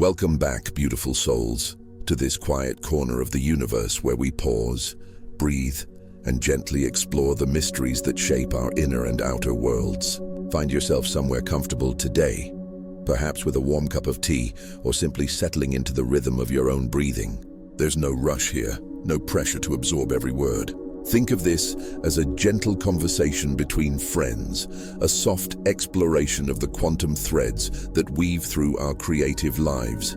Welcome back, beautiful souls, to this quiet corner of the universe where we pause, breathe, and gently explore the mysteries that shape our inner and outer worlds. Find yourself somewhere comfortable today, perhaps with a warm cup of tea or simply settling into the rhythm of your own breathing. There's no rush here, no pressure to absorb every word. Think of this as a gentle conversation between friends, a soft exploration of the quantum threads that weave through our creative lives.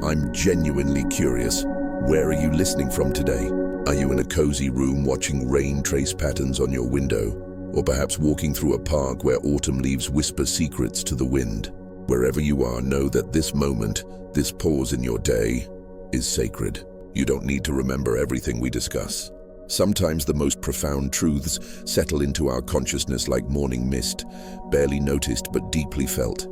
I'm genuinely curious, where are you listening from today? Are you in a cozy room watching rain trace patterns on your window? Or perhaps walking through a park where autumn leaves whisper secrets to the wind? Wherever you are, know that this moment, this pause in your day, is sacred. You don't need to remember everything we discuss. Sometimes the most profound truths settle into our consciousness like morning mist, barely noticed but deeply felt.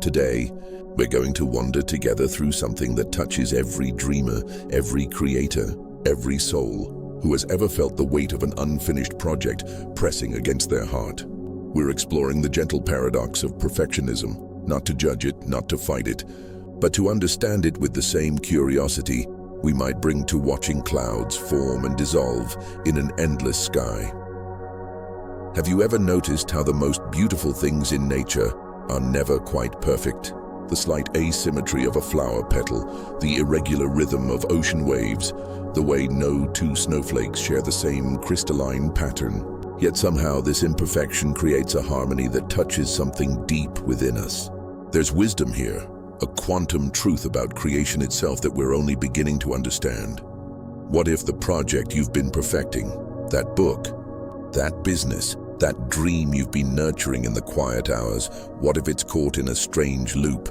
Today, we're going to wander together through something that touches every dreamer, every creator, every soul who has ever felt the weight of an unfinished project pressing against their heart. We're exploring the gentle paradox of perfectionism, not to judge it, not to fight it, but to understand it with the same curiosity we might bring to watching clouds form and dissolve in an endless sky. Have you ever noticed how the most beautiful things in nature are never quite perfect? The slight asymmetry of a flower petal, the irregular rhythm of ocean waves, the way no two snowflakes share the same crystalline pattern. Yet somehow this imperfection creates a harmony that touches something deep within us. There's wisdom here, a quantum truth about creation itself that we're only beginning to understand. What if the project you've been perfecting, that book, that business, that dream you've been nurturing in the quiet hours, what if it's caught in a strange loop,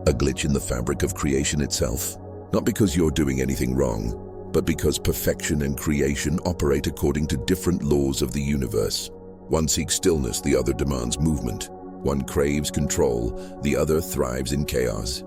a glitch in the fabric of creation itself? Not because you're doing anything wrong, but because perfection and creation operate according to different laws of the universe. One seeks stillness, the other demands movement. One craves control, the other thrives in chaos.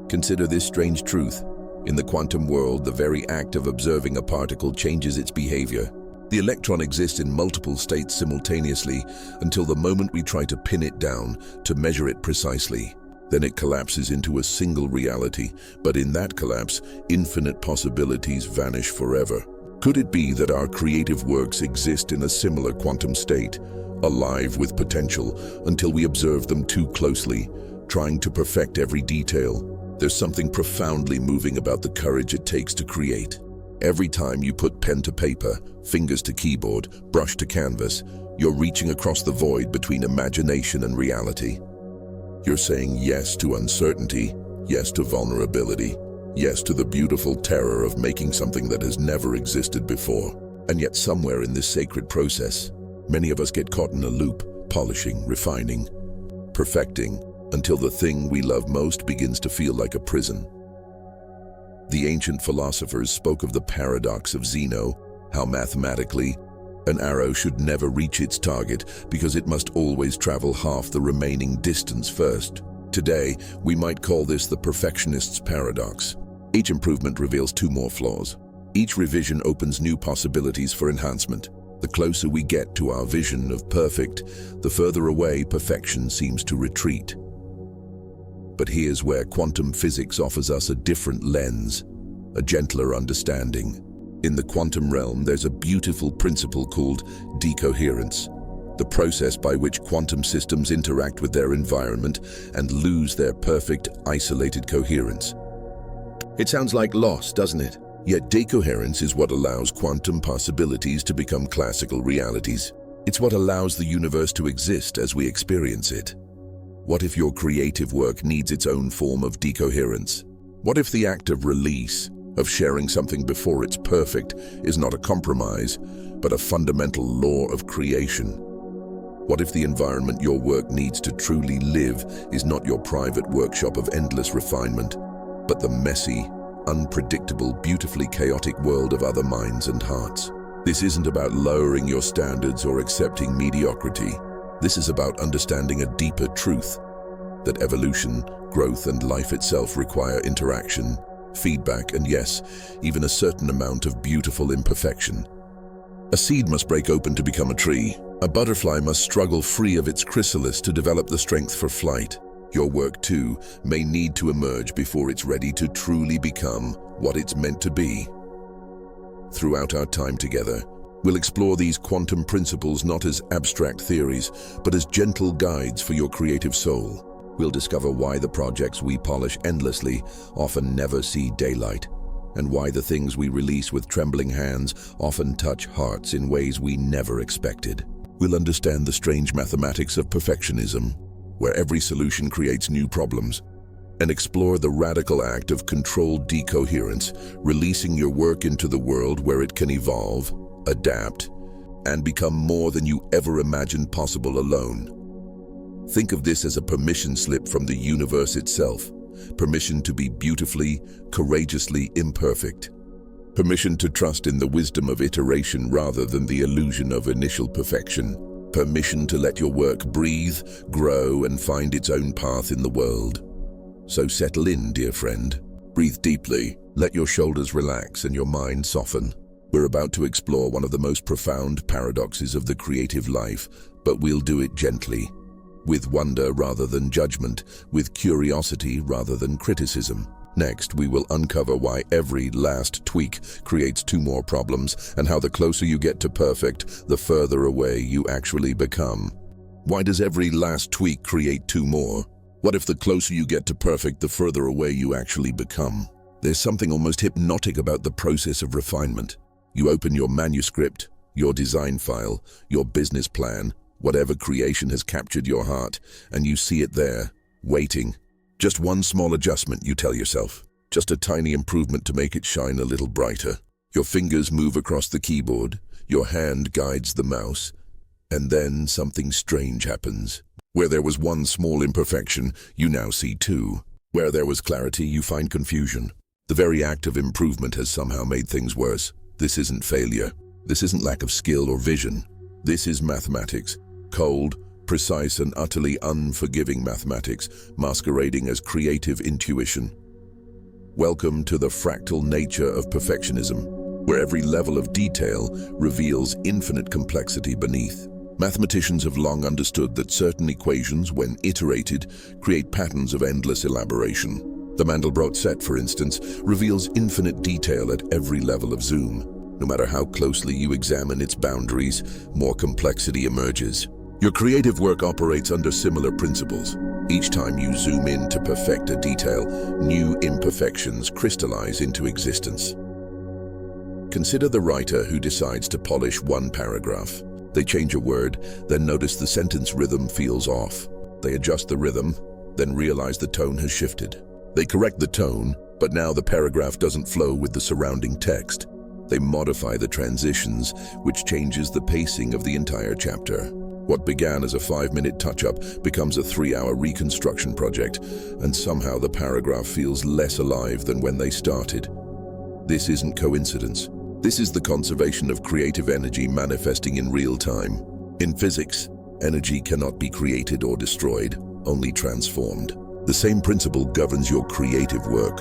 Consider this strange truth. In the quantum world, the very act of observing a particle changes its behavior. The electron exists in multiple states simultaneously until the moment we try to pin it down, to measure it precisely. Then it collapses into a single reality, but in that collapse, infinite possibilities vanish forever. Could it be that our creative works exist in a similar quantum state, alive with potential, until we observe them too closely, trying to perfect every detail? There's something profoundly moving about the courage it takes to create. Every time you put pen to paper, fingers to keyboard, brush to canvas, you're reaching across the void between imagination and reality. You're saying yes to uncertainty, yes to vulnerability, yes to the beautiful terror of making something that has never existed before. And yet somewhere in this sacred process, many of us get caught in a loop, polishing, refining, perfecting, until the thing we love most begins to feel like a prison. The ancient philosophers spoke of the paradox of Zeno, how mathematically, an arrow should never reach its target because it must always travel half the remaining distance first. Today, we might call this the perfectionist's paradox. Each improvement reveals two more flaws. Each revision opens new possibilities for enhancement. The closer we get to our vision of perfect, the further away perfection seems to retreat. But here's where quantum physics offers us a different lens, a gentler understanding. In the quantum realm, there's a beautiful principle called decoherence, the process by which quantum systems interact with their environment and lose their perfect, isolated coherence. It sounds like loss, doesn't it? Yet decoherence is what allows quantum possibilities to become classical realities. It's what allows the universe to exist as we experience it. What if your creative work needs its own form of decoherence? What if the act of release, of sharing something before it's perfect, is not a compromise, but a fundamental law of creation? What if the environment your work needs to truly live is not your private workshop of endless refinement, but the messy, unpredictable, beautifully chaotic world of other minds and hearts? This isn't about lowering your standards or accepting mediocrity. This is about understanding a deeper truth, that evolution, growth, and life itself require interaction, feedback, and yes, even a certain amount of beautiful imperfection. A seed must break open to become a tree. A butterfly must struggle free of its chrysalis to develop the strength for flight. Your work, too, may need to emerge before it's ready to truly become what it's meant to be. Throughout our time together, we'll explore these quantum principles not as abstract theories, but as gentle guides for your creative soul. We'll discover why the projects we polish endlessly often never see daylight, and why the things we release with trembling hands often touch hearts in ways we never expected. We'll understand the strange mathematics of perfectionism, where every solution creates new problems, and explore the radical act of controlled decoherence, releasing your work into the world where it can evolve, adapt, and become more than you ever imagined possible alone. Think of this as a permission slip from the universe itself. Permission to be beautifully, courageously imperfect. Permission to trust in the wisdom of iteration rather than the illusion of initial perfection. Permission to let your work breathe, grow, and find its own path in the world. So settle in, dear friend. Breathe deeply, let your shoulders relax and your mind soften. We're about to explore one of the most profound paradoxes of the creative life, but we'll do it gently. With wonder rather than judgment, with curiosity rather than criticism. Next, we will uncover why every last tweak creates two more problems, and how the closer you get to perfect, the further away you actually become. Why does every last tweak create two more? What if the closer you get to perfect, the further away you actually become? There's something almost hypnotic about the process of refinement. You open your manuscript, your design file, your business plan, whatever creation has captured your heart, and you see it there, waiting. Just one small adjustment, you tell yourself. Just a tiny improvement to make it shine a little brighter. Your fingers move across the keyboard, your hand guides the mouse, and then something strange happens. Where there was one small imperfection, you now see two. Where there was clarity, you find confusion. The very act of improvement has somehow made things worse. This isn't failure. This isn't lack of skill or vision. This is mathematics. Cold, precise, and utterly unforgiving mathematics, masquerading as creative intuition. Welcome to the fractal nature of perfectionism, where every level of detail reveals infinite complexity beneath. Mathematicians have long understood that certain equations, when iterated, create patterns of endless elaboration. The Mandelbrot set, for instance, reveals infinite detail at every level of zoom. No matter how closely you examine its boundaries, more complexity emerges. Your creative work operates under similar principles. Each time you zoom in to perfect a detail, new imperfections crystallize into existence. Consider the writer who decides to polish one paragraph. They change a word, then notice the sentence rhythm feels off. They adjust the rhythm, then realize the tone has shifted. They correct the tone, but now the paragraph doesn't flow with the surrounding text. They modify the transitions, which changes the pacing of the entire chapter. What began as a 5-minute touch-up becomes a 3-hour reconstruction project, and somehow the paragraph feels less alive than when they started. This isn't coincidence. This is the conservation of creative energy manifesting in real time. In physics, energy cannot be created or destroyed, only transformed. The same principle governs your creative work.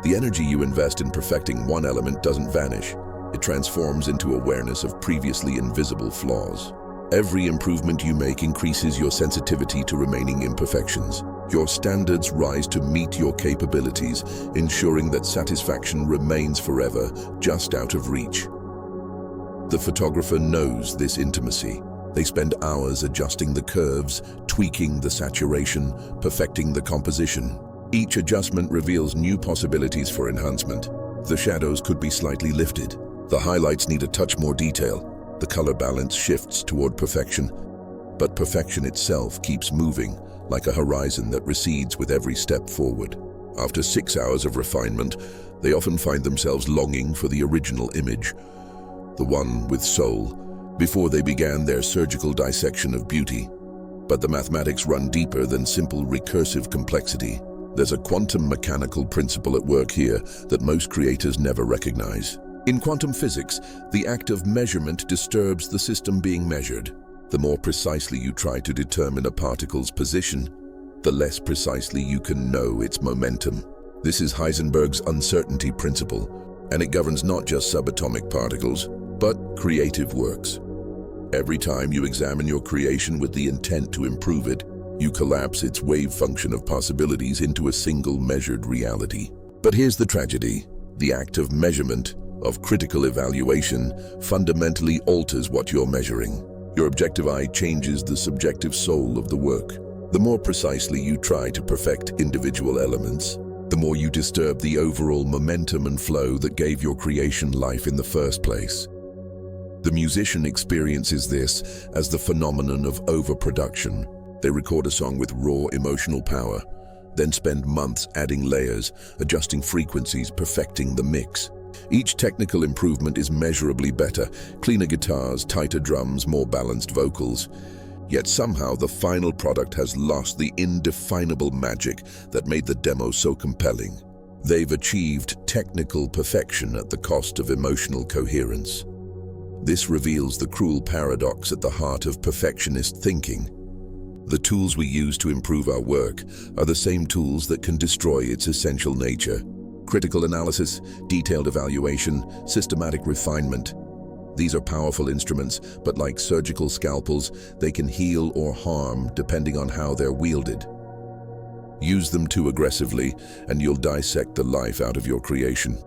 The energy you invest in perfecting one element doesn't vanish. It transforms into awareness of previously invisible flaws. Every improvement you make increases your sensitivity to remaining imperfections. Your standards rise to meet your capabilities, ensuring that satisfaction remains forever just out of reach. The photographer knows this intimacy. They spend hours adjusting the curves, tweaking the saturation, perfecting the composition. Each adjustment reveals new possibilities for enhancement. The shadows could be slightly lifted. The highlights need a touch more detail. The color balance shifts toward perfection, but perfection itself keeps moving, like a horizon that recedes with every step forward. After 6 hours of refinement, they often find themselves longing for the original image, the one with soul, before they began their surgical dissection of beauty. But the mathematics run deeper than simple recursive complexity. There's a quantum mechanical principle at work here that most creators never recognize. In quantum physics, the act of measurement disturbs the system being measured. The more precisely you try to determine a particle's position, the less precisely you can know its momentum. This is Heisenberg's uncertainty principle, and it governs not just subatomic particles, but creative works. Every time you examine your creation with the intent to improve it, You collapse its wave function of possibilities into a single measured reality. But here's the tragedy. The act of measurement, of critical evaluation, fundamentally alters what you're measuring. Your objective eye changes the subjective soul of the work. The more precisely you try to perfect individual elements, the more you disturb the overall momentum and flow that gave your creation life in the first place. The musician experiences this as the phenomenon of overproduction. They record a song with raw emotional power, then spend months adding layers, adjusting frequencies, perfecting the mix. Each technical improvement is measurably better: cleaner guitars, tighter drums, more balanced vocals. Yet somehow the final product has lost the indefinable magic that made the demo so compelling. They've achieved technical perfection at the cost of emotional coherence. This reveals the cruel paradox at the heart of perfectionist thinking. The tools we use to improve our work are the same tools that can destroy its essential nature. Critical analysis, detailed evaluation, systematic refinement. These are powerful instruments, but like surgical scalpels, they can heal or harm depending on how they're wielded. Use them too aggressively, and you'll dissect the life out of your creation.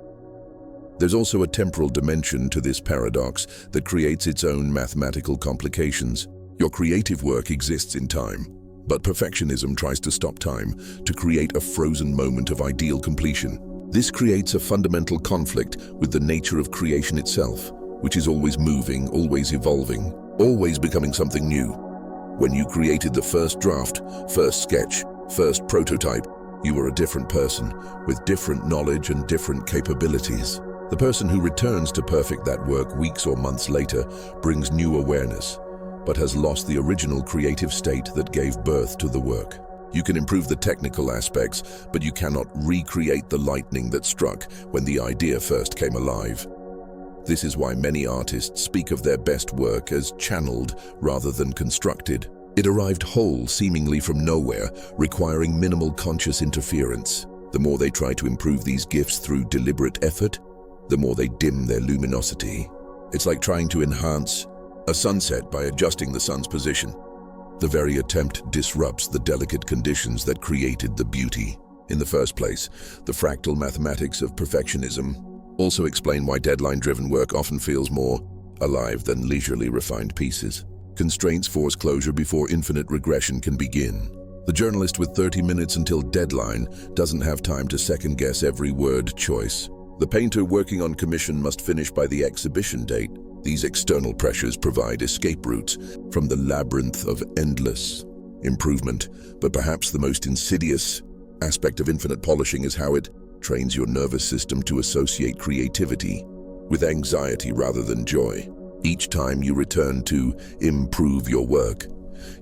There's also a temporal dimension to this paradox that creates its own mathematical complications. Your creative work exists in time, but perfectionism tries to stop time, to create a frozen moment of ideal completion. This creates a fundamental conflict with the nature of creation itself, which is always moving, always evolving, always becoming something new. When you created the first draft, first sketch, first prototype, you were a different person, with different knowledge and different capabilities. The person who returns to perfect that work weeks or months later brings new awareness, but has lost the original creative state that gave birth to the work. You can improve the technical aspects, but you cannot recreate the lightning that struck when the idea first came alive. This is why many artists speak of their best work as channeled rather than constructed. It arrived whole, seemingly from nowhere, requiring minimal conscious interference. The more they try to improve these gifts through deliberate effort, the more they dim their luminosity. It's like trying to enhance a sunset by adjusting the sun's position. The very attempt disrupts the delicate conditions that created the beauty. In the first place, the fractal mathematics of perfectionism also explain why deadline-driven work often feels more alive than leisurely refined pieces. Constraints force closure before infinite regression can begin. The journalist with 30 minutes until deadline doesn't have time to second-guess every word choice. The painter working on commission must finish by the exhibition date. These external pressures provide escape routes from the labyrinth of endless improvement. But perhaps the most insidious aspect of infinite polishing is how it trains your nervous system to associate creativity with anxiety rather than joy. Each time you return to improve your work,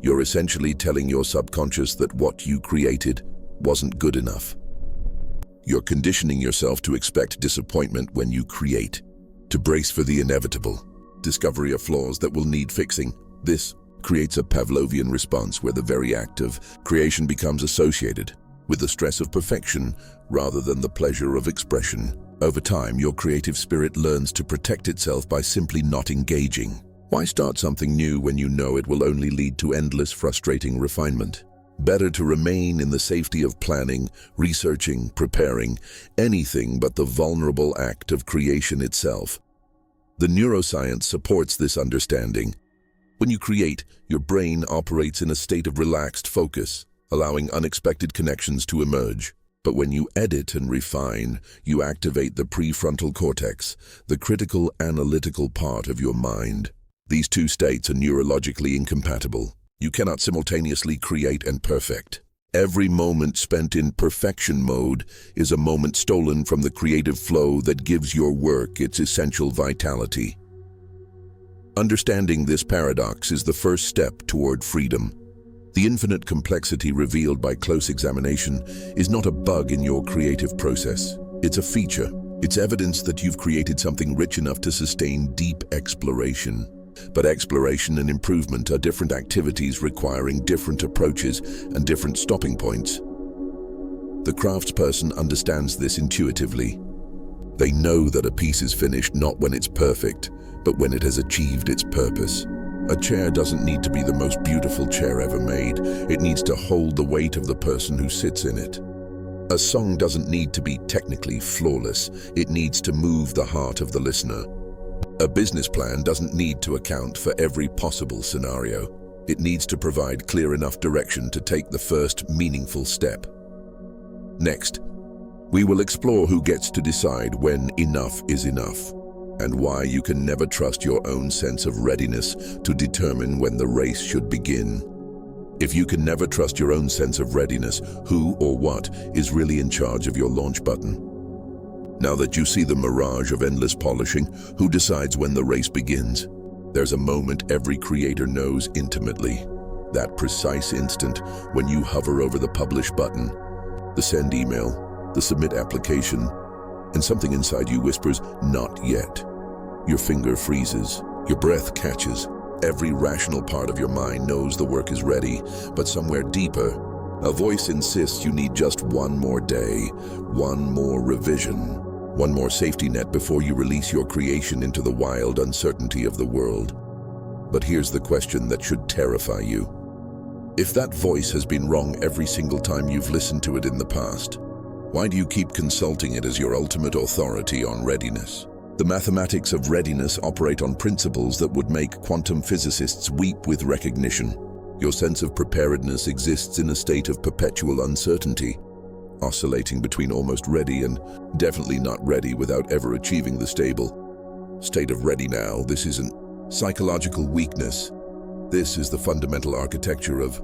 you're essentially telling your subconscious that what you created wasn't good enough. You're conditioning yourself to expect disappointment when you create, to brace for the inevitable discovery of flaws that will need fixing. This creates a Pavlovian response where the very act of creation becomes associated with the stress of perfection rather than the pleasure of expression. Over time, your creative spirit learns to protect itself by simply not engaging. Why start something new when you know it will only lead to endless, frustrating refinement? Better to remain in the safety of planning, researching, preparing, anything but the vulnerable act of creation itself. The neuroscience supports this understanding. When you create, your brain operates in a state of relaxed focus, allowing unexpected connections to emerge. But when you edit and refine, you activate the prefrontal cortex, the critical analytical part of your mind. These two states are neurologically incompatible. You cannot simultaneously create and perfect. Every moment spent in perfection mode is a moment stolen from the creative flow that gives your work its essential vitality. Understanding this paradox is the first step toward freedom. The infinite complexity revealed by close examination is not a bug in your creative process. It's a feature. It's evidence that you've created something rich enough to sustain deep exploration. But exploration and improvement are different activities requiring different approaches and different stopping points. The craftsperson understands this intuitively. They know that a piece is finished not when it's perfect, but when it has achieved its purpose. A chair doesn't need to be the most beautiful chair ever made. It needs to hold the weight of the person who sits in it. A song doesn't need to be technically flawless. It needs to move the heart of the listener. A business plan doesn't need to account for every possible scenario. It needs to provide clear enough direction to take the first meaningful step. Next, we will explore who gets to decide when enough is enough, and why you can never trust your own sense of readiness to determine when the race should begin. If you can never trust your own sense of readiness, who or what is really in charge of your launch button? Now that you see the mirage of endless polishing, who decides when the race begins? There's a moment every creator knows intimately. That precise instant when you hover over the publish button, the send email, the submit application, and something inside you whispers, "Not yet." Your finger freezes, your breath catches. Every rational part of your mind knows the work is ready, but somewhere deeper, a voice insists you need just one more day, one more revision, one more safety net before you release your creation into the wild uncertainty of the world. But here's the question that should terrify you. If that voice has been wrong every single time you've listened to it in the past, why do you keep consulting it as your ultimate authority on readiness? The mathematics of readiness operate on principles that would make quantum physicists weep with recognition. Your sense of preparedness exists in a state of perpetual uncertainty, oscillating between almost ready and definitely not ready without ever achieving the stable state of ready now. This isn't psychological weakness. This is the fundamental architecture of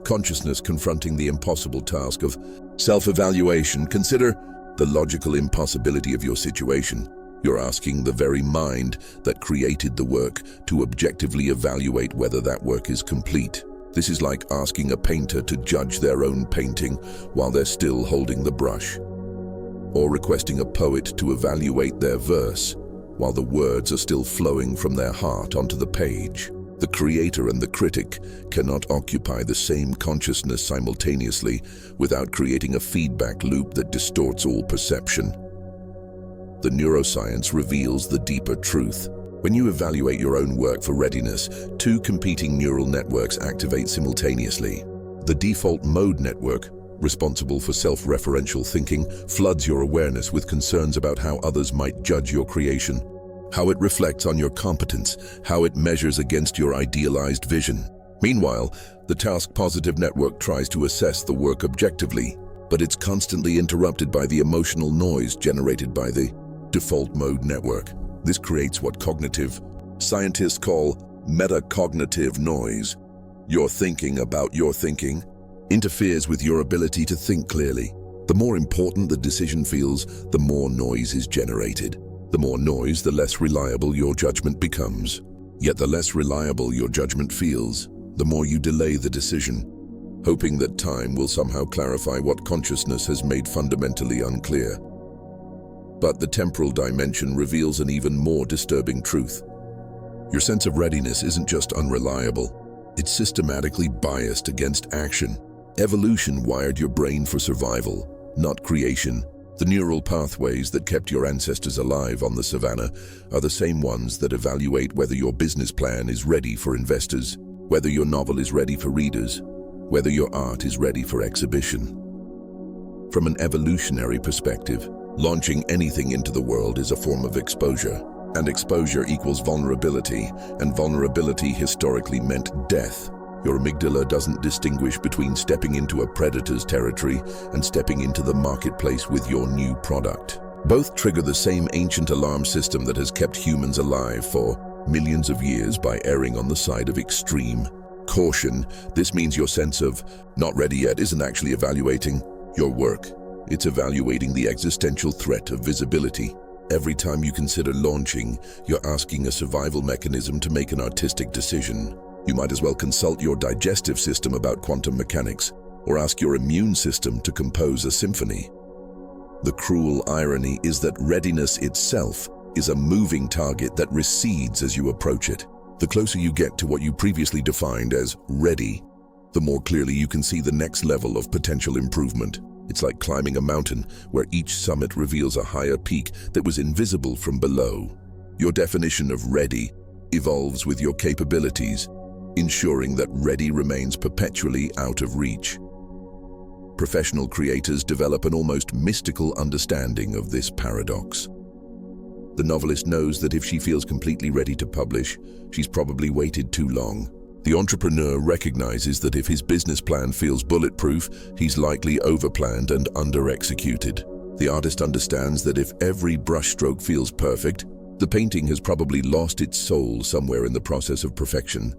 consciousness confronting the impossible task of self-evaluation. Consider the logical impossibility of your situation. You're asking the very mind that created the work to objectively evaluate whether that work is complete. This is like asking a painter to judge their own painting while they're still holding the brush, or requesting a poet to evaluate their verse while the words are still flowing from their heart onto the page. The creator and the critic cannot occupy the same consciousness simultaneously without creating a feedback loop that distorts all perception. The neuroscience reveals the deeper truth. When you evaluate your own work for readiness, two competing neural networks activate simultaneously. The default mode network, responsible for self-referential thinking, floods your awareness with concerns about how others might judge your creation, how it reflects on your competence, how it measures against your idealized vision. Meanwhile, the task-positive network tries to assess the work objectively, but it's constantly interrupted by the emotional noise generated by the default mode network. This creates what cognitive scientists call metacognitive noise. Your thinking about your thinking interferes with your ability to think clearly. The more important the decision feels, the more noise is generated. The more noise, the less reliable your judgment becomes. Yet the less reliable your judgment feels, the more you delay the decision, hoping that time will somehow clarify what consciousness has made fundamentally unclear. But the temporal dimension reveals an even more disturbing truth. Your sense of readiness isn't just unreliable, it's systematically biased against action. Evolution wired your brain for survival, not creation. The neural pathways that kept your ancestors alive on the savannah are the same ones that evaluate whether your business plan is ready for investors, whether your novel is ready for readers, whether your art is ready for exhibition. From an evolutionary perspective, launching anything into the world is a form of exposure, and exposure equals vulnerability, and vulnerability historically meant death. Your amygdala doesn't distinguish between stepping into a predator's territory and stepping into the marketplace with your new product. Both trigger the same ancient alarm system that has kept humans alive for millions of years by erring on the side of extreme caution. This means your sense of not ready yet isn't actually evaluating your work. It's evaluating the existential threat of visibility. Every time you consider launching, you're asking a survival mechanism to make an artistic decision. You might as well consult your digestive system about quantum mechanics, or ask your immune system to compose a symphony. The cruel irony is that readiness itself is a moving target that recedes as you approach it. The closer you get to what you previously defined as ready, the more clearly you can see the next level of potential improvement. It's like climbing a mountain where each summit reveals a higher peak that was invisible from below. Your definition of ready evolves with your capabilities, ensuring that ready remains perpetually out of reach. Professional creators develop an almost mystical understanding of this paradox. The novelist knows that if she feels completely ready to publish, she's probably waited too long. The entrepreneur recognizes that if his business plan feels bulletproof, he's likely overplanned and under-executed. The artist understands that if every brushstroke feels perfect, the painting has probably lost its soul somewhere in the process of perfection.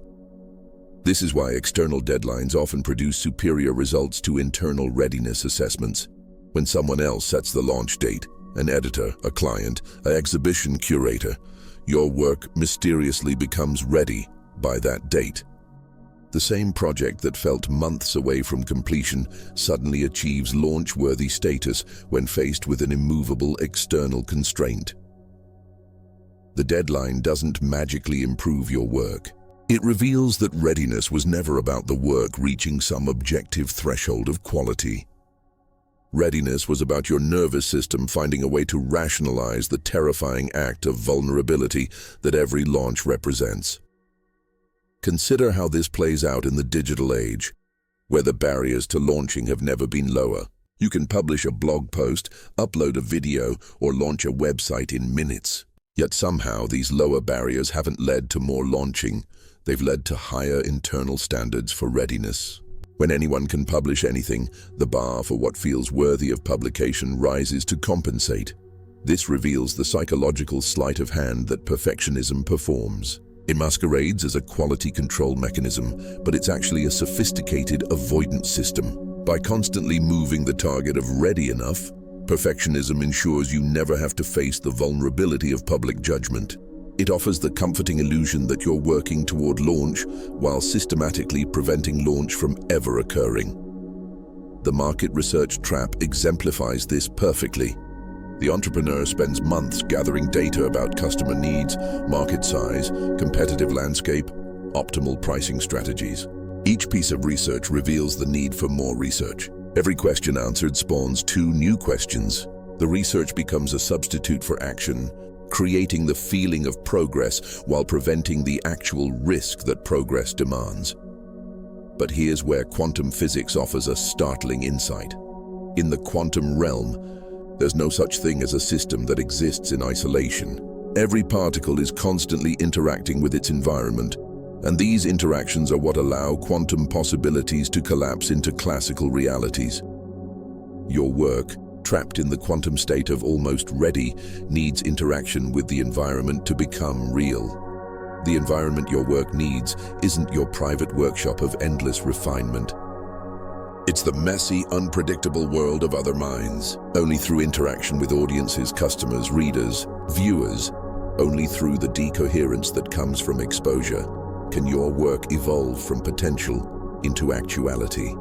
This is why external deadlines often produce superior results to internal readiness assessments. When someone else sets the launch date, an editor, a client, an exhibition curator, your work mysteriously becomes ready by that date. The same project that felt months away from completion suddenly achieves launch-worthy status when faced with an immovable external constraint. The deadline doesn't magically improve your work. It reveals that readiness was never about the work reaching some objective threshold of quality. Readiness was about your nervous system finding a way to rationalize the terrifying act of vulnerability that every launch represents. Consider how this plays out in the digital age, where the barriers to launching have never been lower. You can publish a blog post, upload a video, or launch a website in minutes. Yet somehow these lower barriers haven't led to more launching. They've led to higher internal standards for readiness. When anyone can publish anything, the bar for what feels worthy of publication rises to compensate. This reveals the psychological sleight of hand that perfectionism performs. It masquerades as a quality control mechanism, but it's actually a sophisticated avoidance system. By constantly moving the target of ready enough, perfectionism ensures you never have to face the vulnerability of public judgment. It offers the comforting illusion that you're working toward launch while systematically preventing launch from ever occurring. The market research trap exemplifies this perfectly. The entrepreneur spends months gathering data about customer needs, market size, competitive landscape, optimal pricing strategies. Each piece of research reveals the need for more research. Every question answered spawns 2 new questions. The research becomes a substitute for action, creating the feeling of progress while preventing the actual risk that progress demands. But here's where quantum physics offers a startling insight. In the quantum realm, there's no such thing as a system that exists in isolation. Every particle is constantly interacting with its environment, and these interactions are what allow quantum possibilities to collapse into classical realities. Your work, trapped in the quantum state of almost ready, needs interaction with the environment to become real. The environment your work needs isn't your private workshop of endless refinement. It's the messy, unpredictable world of other minds. Only through interaction with audiences, customers, readers, viewers, only through the decoherence that comes from exposure, can your work evolve from potential into actuality.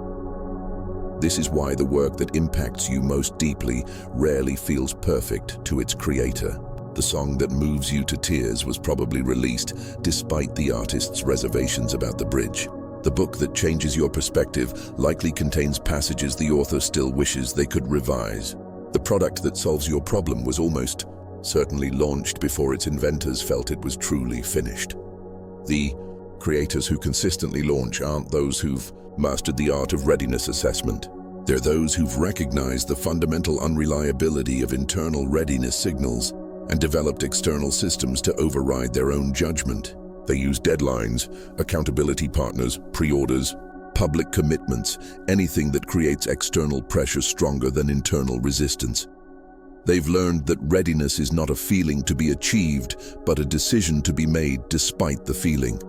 This is why the work that impacts you most deeply rarely feels perfect to its creator. The song that moves you to tears was probably released despite the artist's reservations about the bridge. The book that changes your perspective likely contains passages the author still wishes they could revise. The product that solves your problem was almost certainly launched before its inventors felt it was truly finished. The creators who consistently launch aren't those who've mastered the art of readiness assessment. They're those who've recognized the fundamental unreliability of internal readiness signals and developed external systems to override their own judgment. They use deadlines, accountability partners, pre-orders, public commitments, anything that creates external pressure stronger than internal resistance. They've learned that readiness is not a feeling to be achieved, but a decision to be made despite the feeling.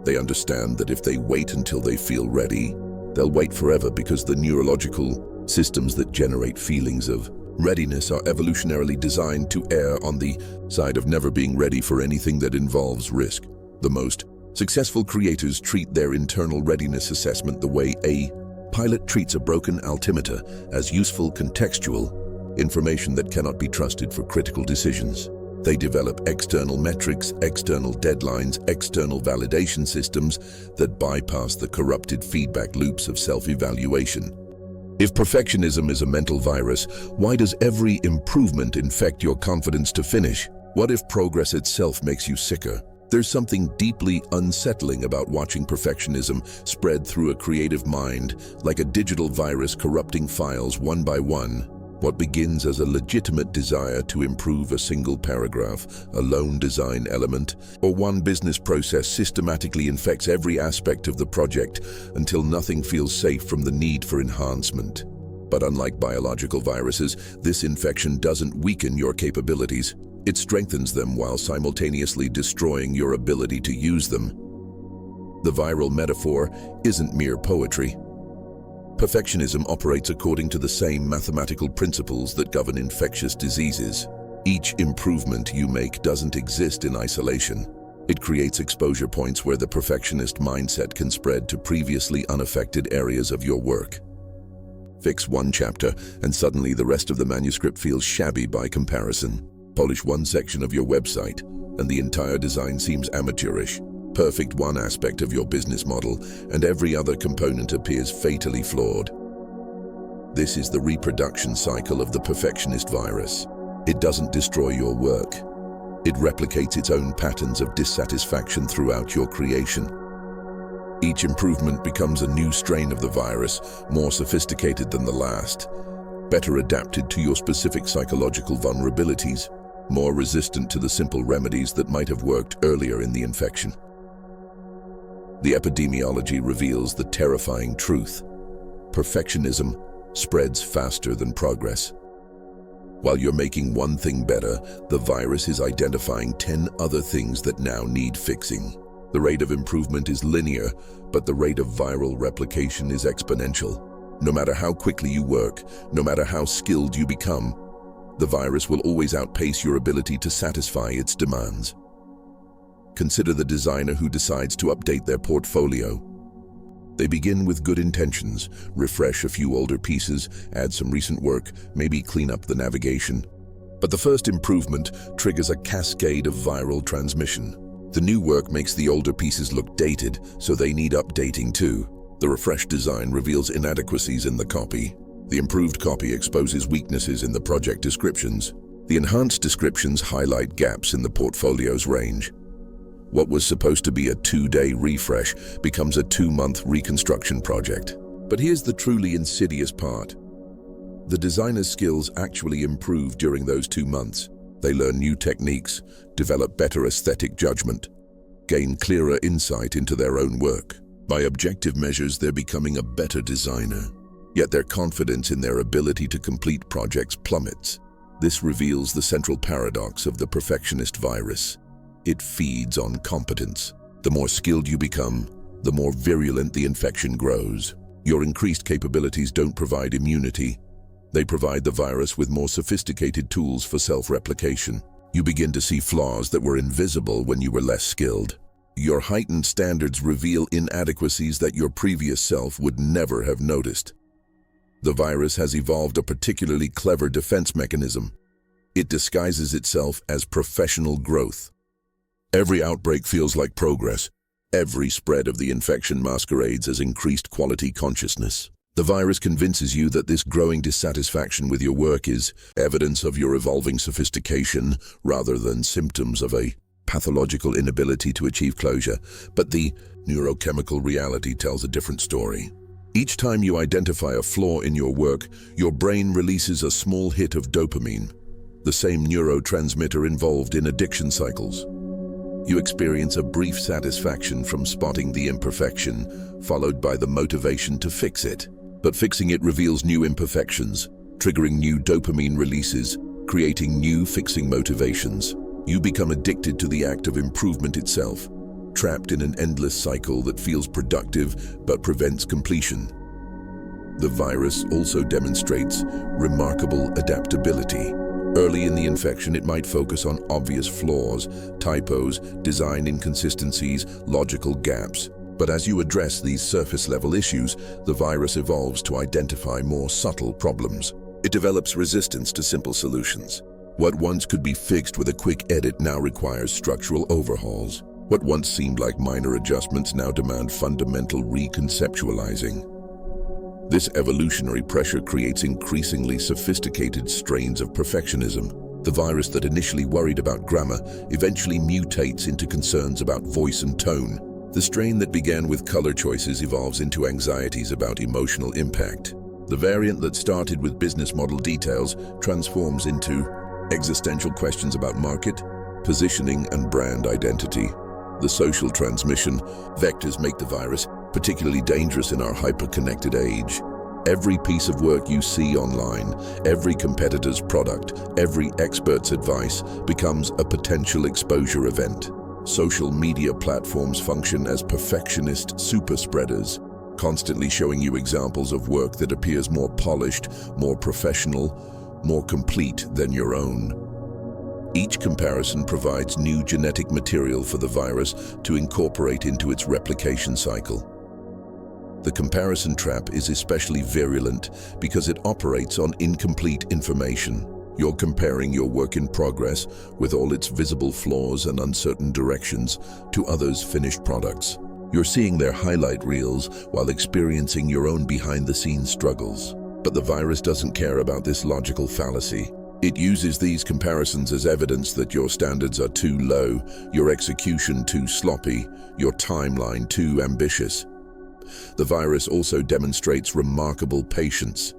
They understand that if they wait until they feel ready, they'll wait forever because the neurological systems that generate feelings of readiness are evolutionarily designed to err on the side of never being ready for anything that involves risk. The most successful creators treat their internal readiness assessment the way a pilot treats a broken altimeter, as useful contextual information that cannot be trusted for critical decisions. They develop external metrics, external deadlines, external validation systems that bypass the corrupted feedback loops of self-evaluation. If perfectionism is a mental virus, why does every improvement infect your confidence to finish? What if progress itself makes you sicker? There's something deeply unsettling about watching perfectionism spread through a creative mind, like a digital virus corrupting files one by one. What begins as a legitimate desire to improve a single paragraph, a lone design element, or one business process systematically infects every aspect of the project until nothing feels safe from the need for enhancement. But unlike biological viruses, this infection doesn't weaken your capabilities. It strengthens them while simultaneously destroying your ability to use them. The viral metaphor isn't mere poetry. Perfectionism operates according to the same mathematical principles that govern infectious diseases. Each improvement you make doesn't exist in isolation. It creates exposure points where the perfectionist mindset can spread to previously unaffected areas of your work. Fix one chapter, and suddenly the rest of the manuscript feels shabby by comparison. Polish one section of your website, and the entire design seems amateurish. Perfect one aspect of your business model, and every other component appears fatally flawed. This is the reproduction cycle of the perfectionist virus. It doesn't destroy your work. It replicates its own patterns of dissatisfaction throughout your creation. Each improvement becomes a new strain of the virus, more sophisticated than the last, better adapted to your specific psychological vulnerabilities, more resistant to the simple remedies that might have worked earlier in the infection. The epidemiology reveals the terrifying truth. Perfectionism spreads faster than progress. While you're making one thing better, the virus is identifying 10 other things that now need fixing. The rate of improvement is linear, but the rate of viral replication is exponential. No matter how quickly you work, no matter how skilled you become, the virus will always outpace your ability to satisfy its demands. Consider the designer who decides to update their portfolio. They begin with good intentions, refresh a few older pieces, add some recent work, maybe clean up the navigation. But the first improvement triggers a cascade of viral transmission. The new work makes the older pieces look dated, so they need updating too. The refreshed design reveals inadequacies in the copy. The improved copy exposes weaknesses in the project descriptions. The enhanced descriptions highlight gaps in the portfolio's range. What was supposed to be a 2-day refresh becomes a 2-month reconstruction project. But here's the truly insidious part. The designer's skills actually improve during those 2 months. They learn new techniques, develop better aesthetic judgment, gain clearer insight into their own work. By objective measures, they're becoming a better designer. Yet their confidence in their ability to complete projects plummets. This reveals the central paradox of the perfectionist virus. It feeds on competence. The more skilled you become, the more virulent the infection grows. Your increased capabilities don't provide immunity. They provide the virus with more sophisticated tools for self-replication. You begin to see flaws that were invisible when you were less skilled. Your heightened standards reveal inadequacies that your previous self would never have noticed. The virus has evolved a particularly clever defense mechanism. It disguises itself as professional growth. Every outbreak feels like progress. Every spread of the infection masquerades as increased quality consciousness. The virus convinces you that this growing dissatisfaction with your work is evidence of your evolving sophistication rather than symptoms of a pathological inability to achieve closure. But the neurochemical reality tells a different story. Each time you identify a flaw in your work, your brain releases a small hit of dopamine, the same neurotransmitter involved in addiction cycles. You experience a brief satisfaction from spotting the imperfection, followed by the motivation to fix it. But fixing it reveals new imperfections, triggering new dopamine releases, creating new fixing motivations. You become addicted to the act of improvement itself, trapped in an endless cycle that feels productive but prevents completion. The virus also demonstrates remarkable adaptability. Early in the infection, it might focus on obvious flaws, typos, design inconsistencies, logical gaps. But as you address these surface-level issues, the virus evolves to identify more subtle problems. It develops resistance to simple solutions. What once could be fixed with a quick edit now requires structural overhauls. What once seemed like minor adjustments now demand fundamental reconceptualizing. This evolutionary pressure creates increasingly sophisticated strains of perfectionism. The virus that initially worried about grammar eventually mutates into concerns about voice and tone. The strain that began with color choices evolves into anxieties about emotional impact. The variant that started with business model details transforms into existential questions about market, positioning, and brand identity. The social transmission vectors make the virus particularly dangerous in our hyper-connected age. Every piece of work you see online, every competitor's product, every expert's advice becomes a potential exposure event. Social media platforms function as perfectionist super spreaders, constantly showing you examples of work that appears more polished, more professional, more complete than your own. Each comparison provides new genetic material for the virus to incorporate into its replication cycle. The comparison trap is especially virulent because it operates on incomplete information. You're comparing your work in progress, with all its visible flaws and uncertain directions, to others' finished products. You're seeing their highlight reels while experiencing your own behind-the-scenes struggles. But the virus doesn't care about this logical fallacy. It uses these comparisons as evidence that your standards are too low, your execution too sloppy, your timeline too ambitious. The virus also demonstrates remarkable patience.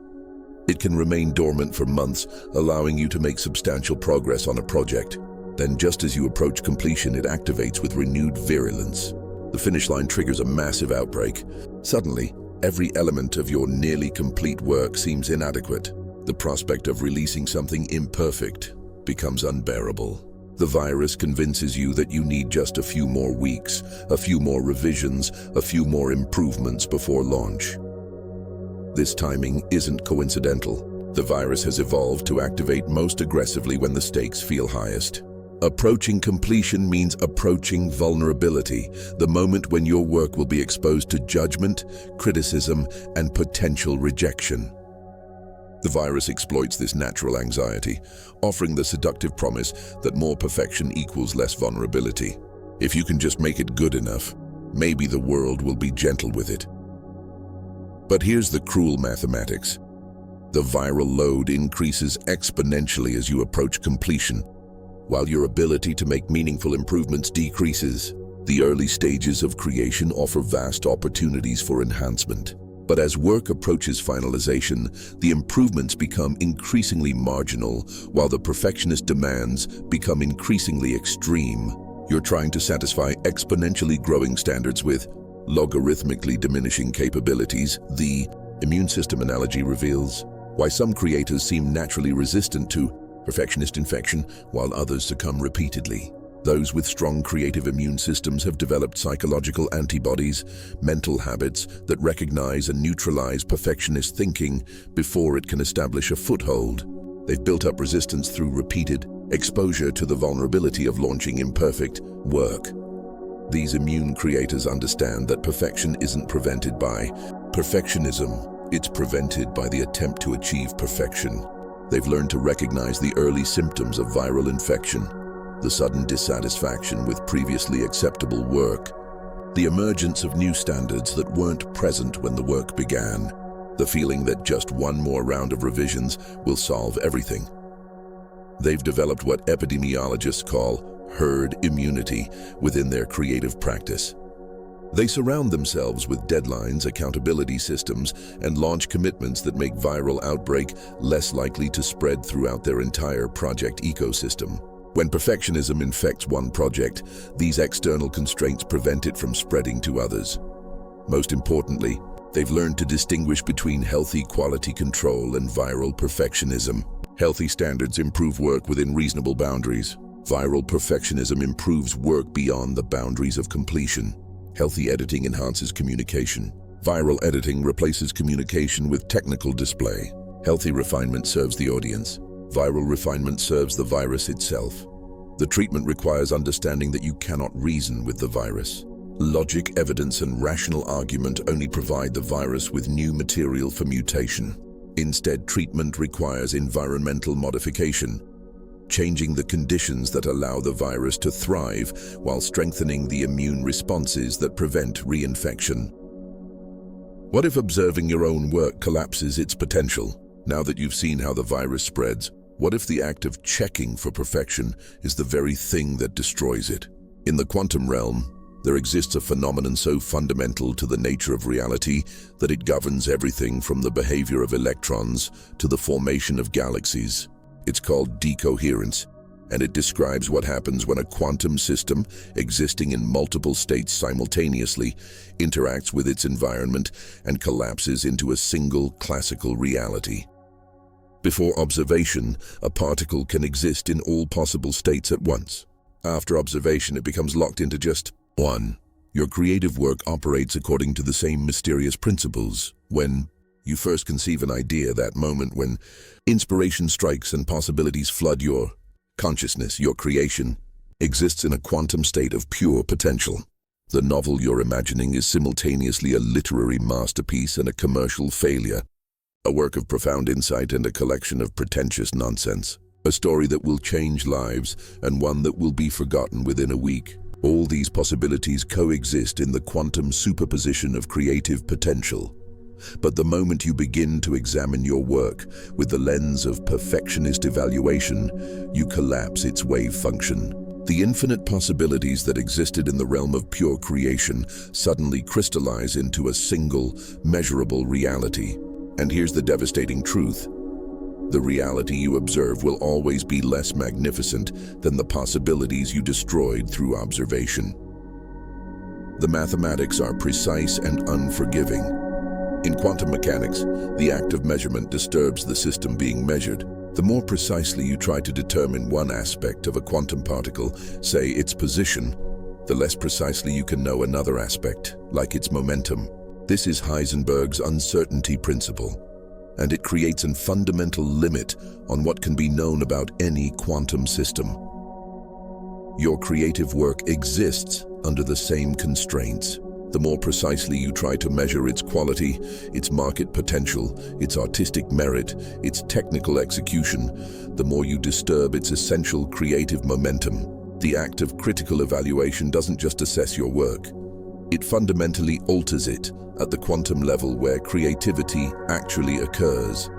It can remain dormant for months, allowing you to make substantial progress on a project. Then, just as you approach completion, it activates with renewed virulence. The finish line triggers a massive outbreak. Suddenly, every element of your nearly complete work seems inadequate. The prospect of releasing something imperfect becomes unbearable. The virus convinces you that you need just a few more weeks, a few more revisions, a few more improvements before launch. This timing isn't coincidental. The virus has evolved to activate most aggressively when the stakes feel highest. Approaching completion means approaching vulnerability, the moment when your work will be exposed to judgment, criticism, and potential rejection. The virus exploits this natural anxiety, offering the seductive promise that more perfection equals less vulnerability. If you can just make it good enough, maybe the world will be gentle with it. But here's the cruel mathematics. The viral load increases exponentially as you approach completion, while your ability to make meaningful improvements decreases. The early stages of creation offer vast opportunities for enhancement. But as work approaches finalization, the improvements become increasingly marginal, while the perfectionist demands become increasingly extreme. You're trying to satisfy exponentially growing standards with logarithmically diminishing capabilities. The immune system analogy reveals why some creators seem naturally resistant to perfectionist infection, while others succumb repeatedly. Those with strong creative immune systems have developed psychological antibodies, mental habits that recognize and neutralize perfectionist thinking before it can establish a foothold. They've built up resistance through repeated exposure to the vulnerability of launching imperfect work. These immune creators understand that perfection isn't prevented by perfectionism, it's prevented by the attempt to achieve perfection. They've learned to recognize the early symptoms of viral infection, the sudden dissatisfaction with previously acceptable work, the emergence of new standards that weren't present when the work began, the feeling that just one more round of revisions will solve everything. They've developed what epidemiologists call herd immunity within their creative practice. They surround themselves with deadlines, accountability systems, and launch commitments that make viral outbreak less likely to spread throughout their entire project ecosystem. When perfectionism infects one project, these external constraints prevent it from spreading to others. Most importantly, they've learned to distinguish between healthy quality control and viral perfectionism. Healthy standards improve work within reasonable boundaries. Viral perfectionism improves work beyond the boundaries of completion. Healthy editing enhances communication. Viral editing replaces communication with technical display. Healthy refinement serves the audience. Viral refinement serves the virus itself. The treatment requires understanding that you cannot reason with the virus. Logic, evidence, and rational argument only provide the virus with new material for mutation. Instead, treatment requires environmental modification, changing the conditions that allow the virus to thrive while strengthening the immune responses that prevent reinfection. What if observing your own work collapses its potential? Now that you've seen how the virus spreads, What if the act of checking for perfection is the very thing that destroys it? In the quantum realm, there exists a phenomenon so fundamental to the nature of reality that it governs everything from the behavior of electrons to the formation of galaxies. It's called decoherence, and it describes what happens when a quantum system, existing in multiple states simultaneously, interacts with its environment and collapses into a single classical reality. Before observation, a particle can exist in all possible states at once. After observation, it becomes locked into just one. Your creative work operates according to the same mysterious principles. When you first conceive an idea, that moment when inspiration strikes and possibilities flood your consciousness, your creation exists in a quantum state of pure potential. The novel you're imagining is simultaneously a literary masterpiece and a commercial failure, a work of profound insight and a collection of pretentious nonsense, a story that will change lives and one that will be forgotten within a week. All these possibilities coexist in the quantum superposition of creative potential. But the moment you begin to examine your work with the lens of perfectionist evaluation, you collapse its wave function. The infinite possibilities that existed in the realm of pure creation suddenly crystallize into a single, measurable reality. And here's the devastating truth. The reality you observe will always be less magnificent than the possibilities you destroyed through observation. The mathematics are precise and unforgiving. In quantum mechanics, the act of measurement disturbs the system being measured. The more precisely you try to determine one aspect of a quantum particle, say its position, the less precisely you can know another aspect, like its momentum. This is Heisenberg's uncertainty principle, and it creates a fundamental limit on what can be known about any quantum system. Your creative work exists under the same constraints. The more precisely you try to measure its quality, its market potential, its artistic merit, its technical execution, the more you disturb its essential creative momentum. The act of critical evaluation doesn't just assess your work. It fundamentally alters it at the quantum level where creativity actually occurs.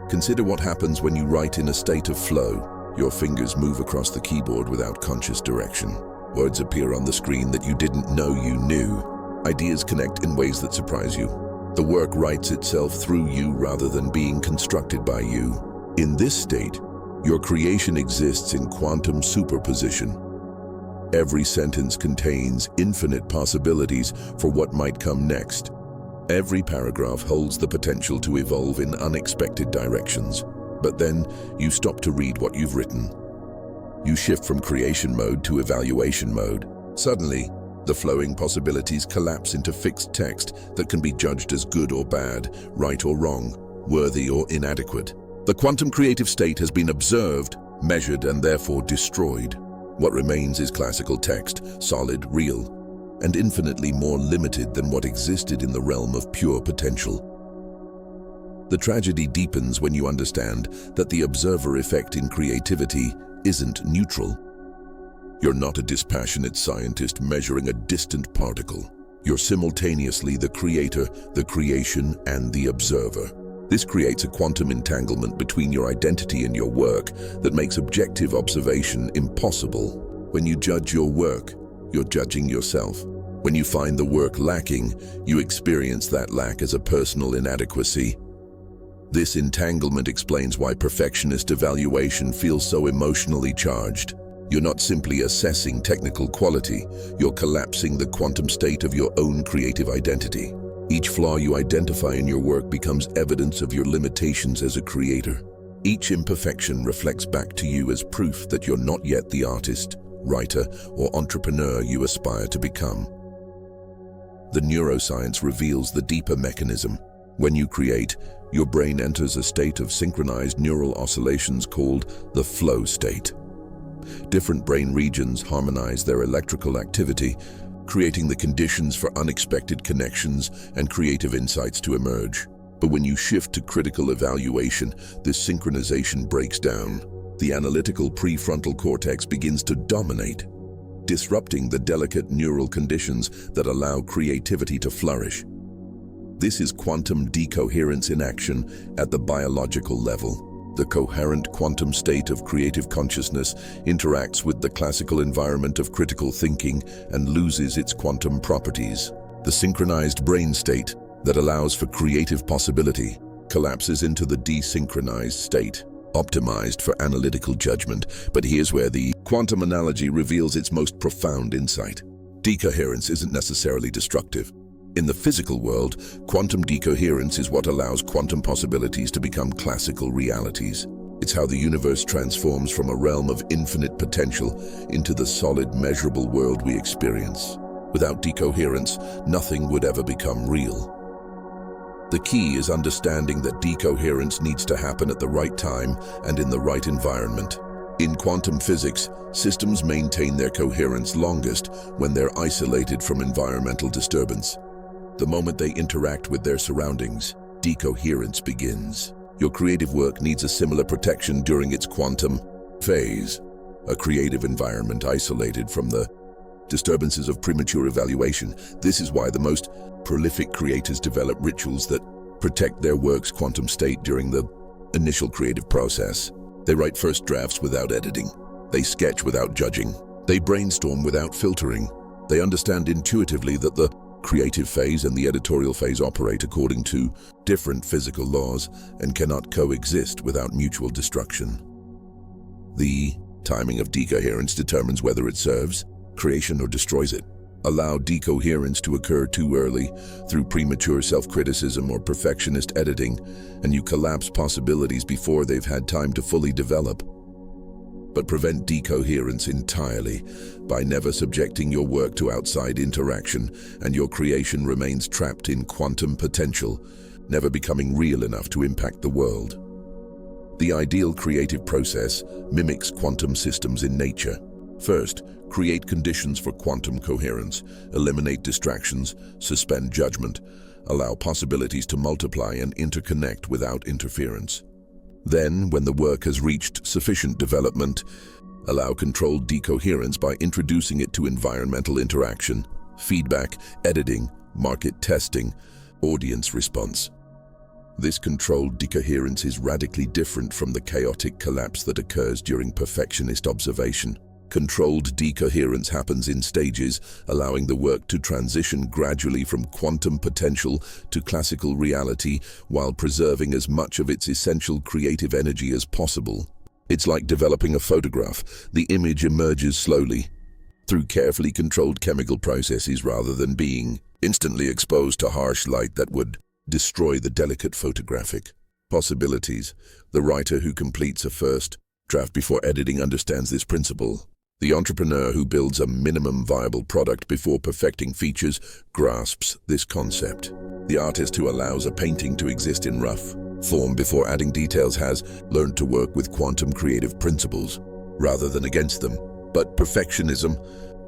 Consider what happens when you write in a state of flow. Your fingers move across the keyboard without conscious direction. Words appear on the screen that you didn't know you knew. Ideas connect in ways that surprise you. The work writes itself through you rather than being constructed by you. In this state, your creation exists in quantum superposition. Every sentence contains infinite possibilities for what might come next. Every paragraph holds the potential to evolve in unexpected directions. But then, you stop to read what you've written. You shift from creation mode to evaluation mode. Suddenly, the flowing possibilities collapse into fixed text that can be judged as good or bad, right or wrong, worthy or inadequate. The quantum creative state has been observed, measured, and therefore destroyed. What remains is classical text, solid, real, and infinitely more limited than what existed in the realm of pure potential. The tragedy deepens when you understand that the observer effect in creativity isn't neutral. You're not a dispassionate scientist measuring a distant particle. You're simultaneously the creator, the creation, and the observer. This creates a quantum entanglement between your identity and your work that makes objective observation impossible. When you judge your work, you're judging yourself. When you find the work lacking, you experience that lack as a personal inadequacy. This entanglement explains why perfectionist evaluation feels so emotionally charged. You're not simply assessing technical quality, you're collapsing the quantum state of your own creative identity. Each flaw you identify in your work becomes evidence of your limitations as a creator. Each imperfection reflects back to you as proof that you're not yet the artist, writer, or entrepreneur you aspire to become. The neuroscience reveals the deeper mechanism. When you create, your brain enters a state of synchronized neural oscillations called the flow state. Different brain regions harmonize their electrical activity, creating the conditions for unexpected connections and creative insights to emerge. But when you shift to critical evaluation, this synchronization breaks down. The analytical prefrontal cortex begins to dominate, disrupting the delicate neural conditions that allow creativity to flourish. This is quantum decoherence in action at the biological level. The coherent quantum state of creative consciousness interacts with the classical environment of critical thinking and loses its quantum properties. The synchronized brain state that allows for creative possibility collapses into the desynchronized state, optimized for analytical judgment. But here's where the quantum analogy reveals its most profound insight. Decoherence isn't necessarily destructive. In the physical world, quantum decoherence is what allows quantum possibilities to become classical realities. It's how the universe transforms from a realm of infinite potential into the solid, measurable world we experience. Without decoherence, nothing would ever become real. The key is understanding that decoherence needs to happen at the right time and in the right environment. In quantum physics, systems maintain their coherence longest when they're isolated from environmental disturbance. The moment they interact with their surroundings, decoherence begins. Your creative work needs a similar protection during its quantum phase. A creative environment isolated from the disturbances of premature evaluation. This is why the most prolific creators develop rituals that protect their work's quantum state during the initial creative process. They write first drafts without editing. They sketch without judging. They brainstorm without filtering. They understand intuitively that the creative phase and the editorial phase operate according to different physical laws and cannot coexist without mutual destruction. The timing of decoherence determines whether it serves creation or destroys it. Allow decoherence to occur too early through premature self-criticism or perfectionist editing, and you collapse possibilities before they've had time to fully develop. But prevent decoherence entirely by never subjecting your work to outside interaction, and your creation remains trapped in quantum potential, never becoming real enough to impact the world. The ideal creative process mimics quantum systems in nature. First, create conditions for quantum coherence, eliminate distractions, suspend judgment, allow possibilities to multiply and interconnect without interference. Then, when the work has reached sufficient development, allow controlled decoherence by introducing it to environmental interaction, feedback, editing, market testing, audience response. This controlled decoherence is radically different from the chaotic collapse that occurs during perfectionist observation. Controlled decoherence happens in stages, allowing the work to transition gradually from quantum potential to classical reality while preserving as much of its essential creative energy as possible. It's like developing a photograph. The image emerges slowly through carefully controlled chemical processes rather than being instantly exposed to harsh light that would destroy the delicate photographic possibilities. The writer who completes a first draft before editing understands this principle. The entrepreneur who builds a minimum viable product before perfecting features grasps this concept. The artist who allows a painting to exist in rough form before adding details has learned to work with quantum creative principles rather than against them. But perfectionism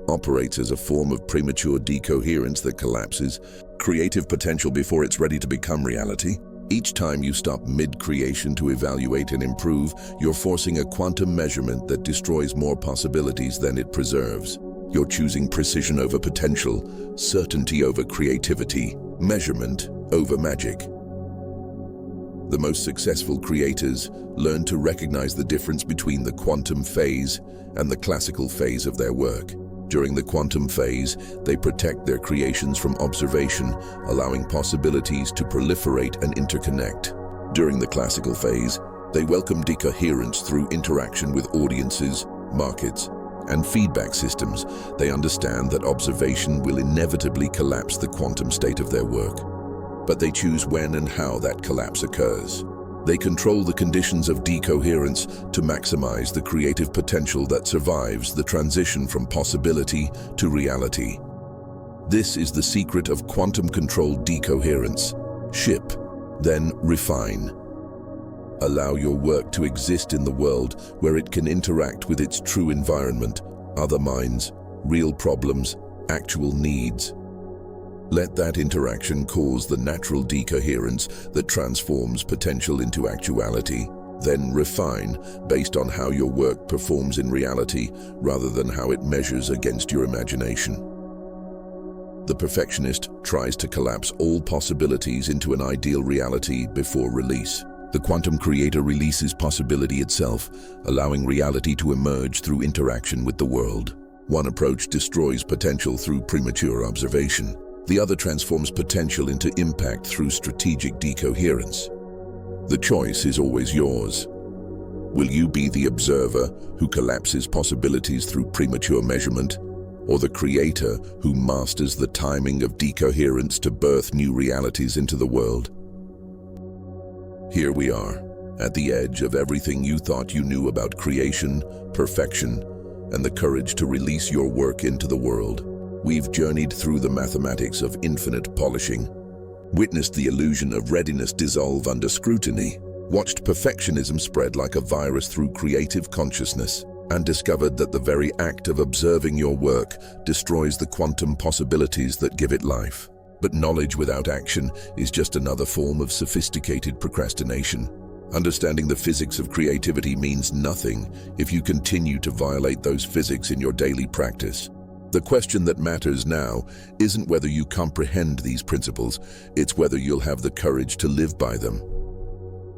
operates as a form of premature decoherence that collapses creative potential before it's ready to become reality. Each time you stop mid-creation to evaluate and improve, you're forcing a quantum measurement that destroys more possibilities than it preserves. You're choosing precision over potential, certainty over creativity, measurement over magic. The most successful creators learn to recognize the difference between the quantum phase and the classical phase of their work. During the quantum phase, they protect their creations from observation, allowing possibilities to proliferate and interconnect. During the classical phase, they welcome decoherence through interaction with audiences, markets, and feedback systems. They understand that observation will inevitably collapse the quantum state of their work, but they choose when and how that collapse occurs. They control the conditions of decoherence to maximize the creative potential that survives the transition from possibility to reality. This is the secret of quantum-controlled decoherence. Ship, then refine. Allow your work to exist in the world where it can interact with its true environment, other minds, real problems, actual needs. Let that interaction cause the natural decoherence that transforms potential into actuality. Then refine based on how your work performs in reality rather than how it measures against your imagination. The perfectionist tries to collapse all possibilities into an ideal reality before release. The quantum creator releases possibility itself, allowing reality to emerge through interaction with the world. One approach destroys potential through premature observation. The other transforms potential into impact through strategic decoherence. The choice is always yours. Will you be the observer who collapses possibilities through premature measurement, or the creator who masters the timing of decoherence to birth new realities into the world? Here we are, at the edge of everything you thought you knew about creation, perfection, and the courage to release your work into the world. We've journeyed through the mathematics of infinite polishing, witnessed the illusion of readiness dissolve under scrutiny, watched perfectionism spread like a virus through creative consciousness, and discovered that the very act of observing your work destroys the quantum possibilities that give it life. But knowledge without action is just another form of sophisticated procrastination. Understanding the physics of creativity means nothing if you continue to violate those physics in your daily practice. The question that matters now isn't whether you comprehend these principles, it's whether you'll have the courage to live by them.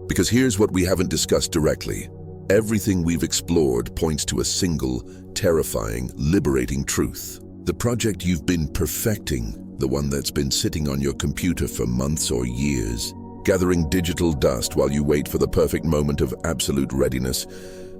Because here's what we haven't discussed directly. Everything we've explored points to a single, terrifying, liberating truth. The project you've been perfecting, the one that's been sitting on your computer for months or years, gathering digital dust while you wait for the perfect moment of absolute readiness,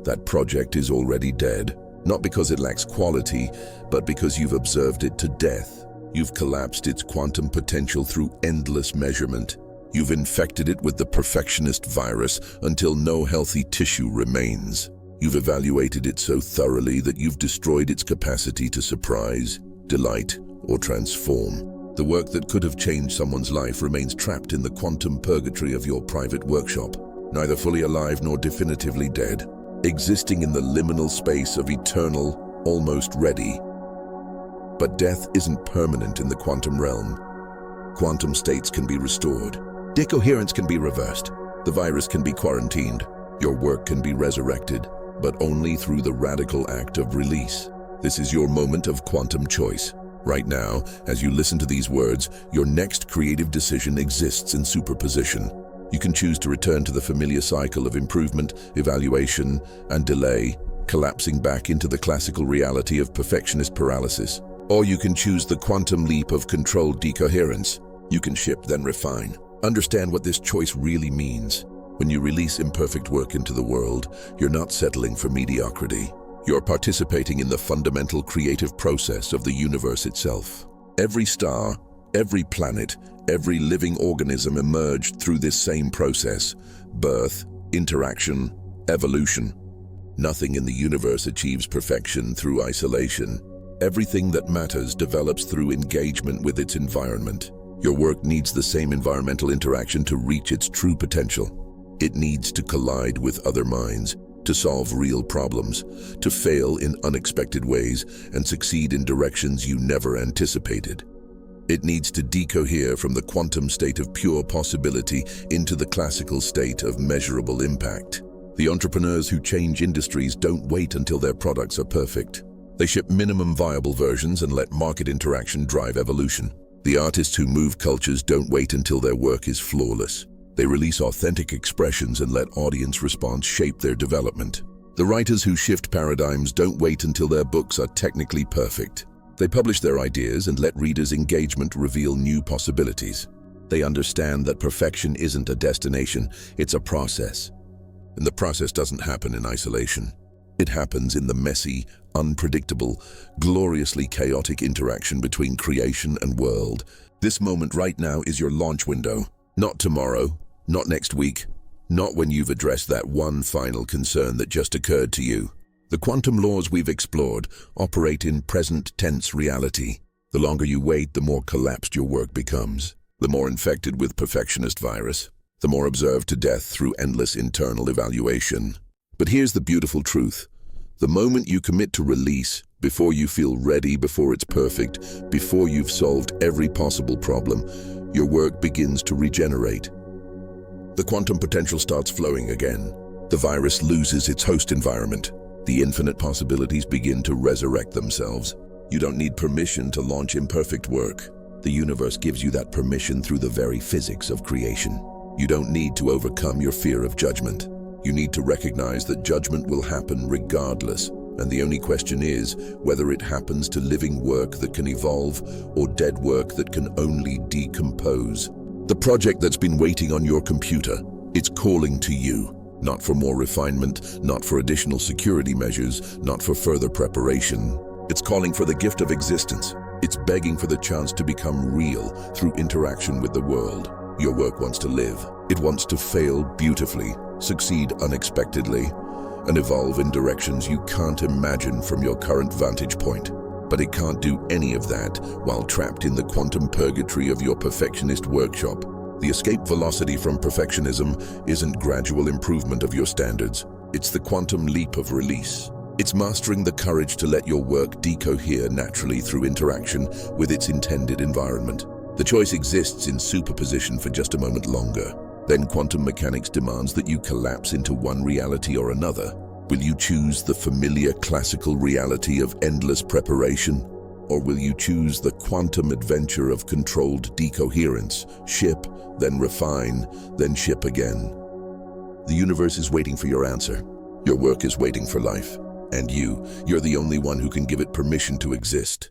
that project is already dead. Not because it lacks quality, but because you've observed it to death. You've collapsed its quantum potential through endless measurement. You've infected it with the perfectionist virus until no healthy tissue remains. You've evaluated it so thoroughly that you've destroyed its capacity to surprise, delight, or transform. The work that could have changed someone's life remains trapped in the quantum purgatory of your private workshop, neither fully alive nor definitively dead, existing in the liminal space of eternal, almost ready. But death isn't permanent in the quantum realm. Quantum states can be restored. Decoherence can be reversed. The virus can be quarantined. Your work can be resurrected, but only through the radical act of release. This is your moment of quantum choice. Right now, as you listen to these words, your next creative decision exists in superposition. You can choose to return to the familiar cycle of improvement, evaluation, and delay, collapsing back into the classical reality of perfectionist paralysis. Or you can choose the quantum leap of controlled decoherence. You can ship, then refine. Understand what this choice really means. When you release imperfect work into the world, you're not settling for mediocrity. You're participating in the fundamental creative process of the universe itself. Every star, every planet, every living organism emerged through this same process: birth, interaction, evolution. Nothing in the universe achieves perfection through isolation. Everything that matters develops through engagement with its environment. Your work needs the same environmental interaction to reach its true potential. It needs to collide with other minds, to solve real problems, to fail in unexpected ways, and succeed in directions you never anticipated. It needs to decohere from the quantum state of pure possibility into the classical state of measurable impact. The entrepreneurs who change industries don't wait until their products are perfect. They ship minimum viable versions and let market interaction drive evolution. The artists who move cultures don't wait until their work is flawless. They release authentic expressions and let audience response shape their development. The writers who shift paradigms don't wait until their books are technically perfect. They publish their ideas and let readers' engagement reveal new possibilities. They understand that perfection isn't a destination, it's a process. And the process doesn't happen in isolation. It happens in the messy, unpredictable, gloriously chaotic interaction between creation and world. This moment right now is your launch window. Not tomorrow, not next week, not when you've addressed that one final concern that just occurred to you. The quantum laws we've explored operate in present tense reality. The longer you wait, the more collapsed your work becomes, the more infected with perfectionist virus, the more observed to death through endless internal evaluation. But here's the beautiful truth. The moment you commit to release, before you feel ready, before it's perfect, before you've solved every possible problem, your work begins to regenerate. The quantum potential starts flowing again. The virus loses its host environment. The infinite possibilities begin to resurrect themselves. You don't need permission to launch imperfect work. The universe gives you that permission through the very physics of creation. You don't need to overcome your fear of judgment. You need to recognize that judgment will happen regardless, and the only question is whether it happens to living work that can evolve or dead work that can only decompose. The project that's been waiting on your computer, it's calling to you. Not for more refinement, not for additional security measures, not for further preparation. It's calling for the gift of existence. It's begging for the chance to become real through interaction with the world. Your work wants to live. It wants to fail beautifully, succeed unexpectedly, and evolve in directions you can't imagine from your current vantage point. But it can't do any of that while trapped in the quantum purgatory of your perfectionist workshop. The escape velocity from perfectionism isn't gradual improvement of your standards. It's the quantum leap of release. It's mastering the courage to let your work decohere naturally through interaction with its intended environment. The choice exists in superposition for just a moment longer. Then quantum mechanics demands that you collapse into one reality or another. Will you choose the familiar classical reality of endless preparation? Or will you choose the quantum adventure of controlled decoherence, ship, then refine, then ship again? The universe is waiting for your answer. Your work is waiting for life. And you're the only one who can give it permission to exist.